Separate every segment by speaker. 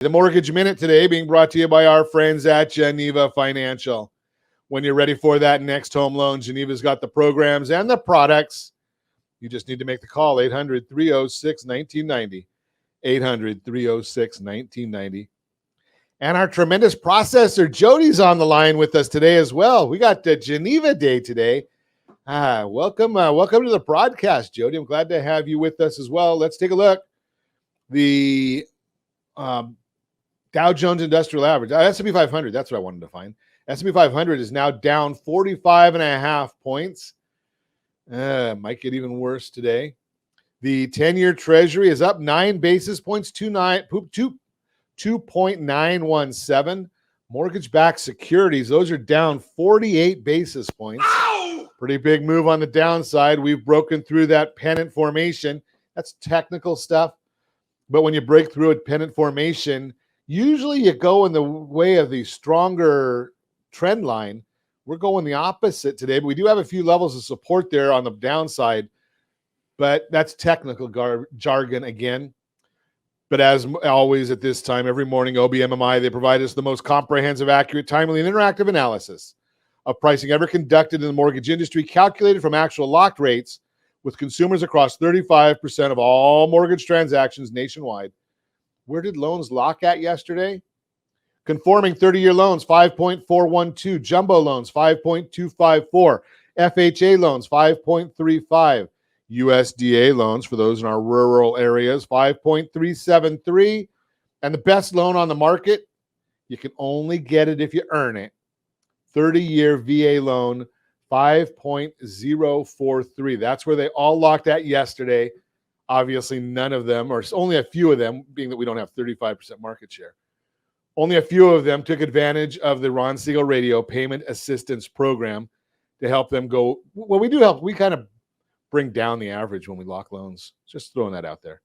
Speaker 1: The Mortgage Minute today being brought to you by our friends at Geneva Financial. When you're ready for that next home loan, Geneva's got the programs and the products. You just need to make the call, 800-306-1990, 800-306-1990. And our tremendous processor, Jody's on the line with us today as well. We got Geneva Day today. Welcome to the broadcast, Jody. I'm glad to have you with us as well. Let's take a look. The Dow Jones Industrial Average, S&P 500, that's what I wanted to find. S&P 500 is now down 45.5 points. Might get even worse today. The 10-year Treasury is up 9 basis points, 2.917. Mortgage-backed securities, those are down 48 basis points. Ow! Pretty big move on the downside. We've broken through that pennant formation. That's technical stuff. But when you break through a pennant formation, usually you go in the way of the stronger trend line. We're going the opposite today, but we do have a few levels of support there on the downside. But that's technical jargon again. But as always at this time, every morning, OBMMI, they provide us the most comprehensive, accurate, timely, and interactive analysis of pricing ever conducted in the mortgage industry, calculated from actual locked rates with consumers across 35% of all mortgage transactions nationwide. Where did loans lock at yesterday? Conforming 30-year loans, 5.412. Jumbo loans, 5.254. FHA loans, 5.35. USDA loans, for those in our rural areas, 5.373. And the best loan on the market, you can only get it if you earn it. 30-year VA loan, 5.043. That's where they all locked at yesterday. Obviously, none of them, or only a few of them, being that we don't have 35% market share, only a few of them took advantage of the Ron Siegel Radio Payment Assistance Program to help them go. Well, we do help. We kind of bring down the average when we lock loans. Just throwing that out there.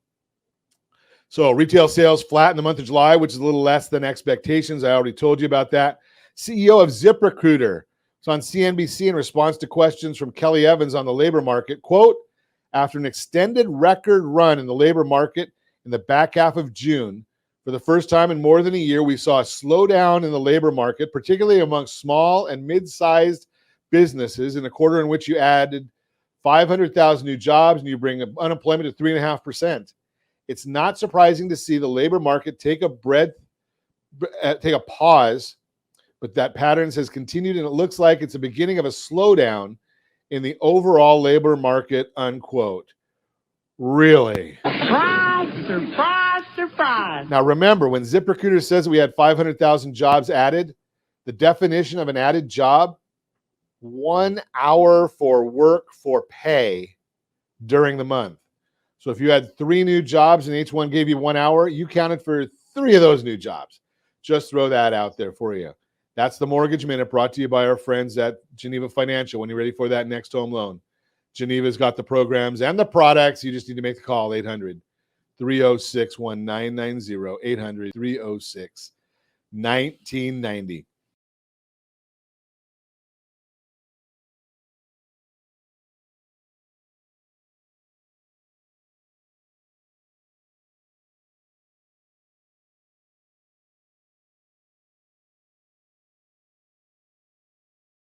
Speaker 1: So retail sales flat in the month of July, which is a little less than expectations. I already told you about that. CEO of ZipRecruiter. It's on CNBC in response to questions from Kelly Evans on the labor market. Quote, after an extended record run in the labor market in the back half of June, for the first time in more than a year, we saw a slowdown in the labor market, particularly among small and mid-sized businesses in a quarter in which you added 500,000 new jobs and you bring unemployment to 3.5%. It's not surprising to see the labor market take a pause, but that pattern has continued, and it looks like it's the beginning of a slowdown in the overall labor market, unquote. Really?
Speaker 2: Surprise, surprise, surprise.
Speaker 1: Now remember, when ZipRecruiter says we had 500,000 jobs added, the definition of an added job, 1 hour for work for pay during the month. So if you had 3 new jobs and each one gave you 1 hour, you counted for 3 of those new jobs. Just throw that out there for you. That's the Mortgage Minute, brought to you by our friends at Geneva Financial. When you're ready for that next home loan, Geneva's got the programs and the products. You just need to make the call, 800-306-1990, 800-306-1990.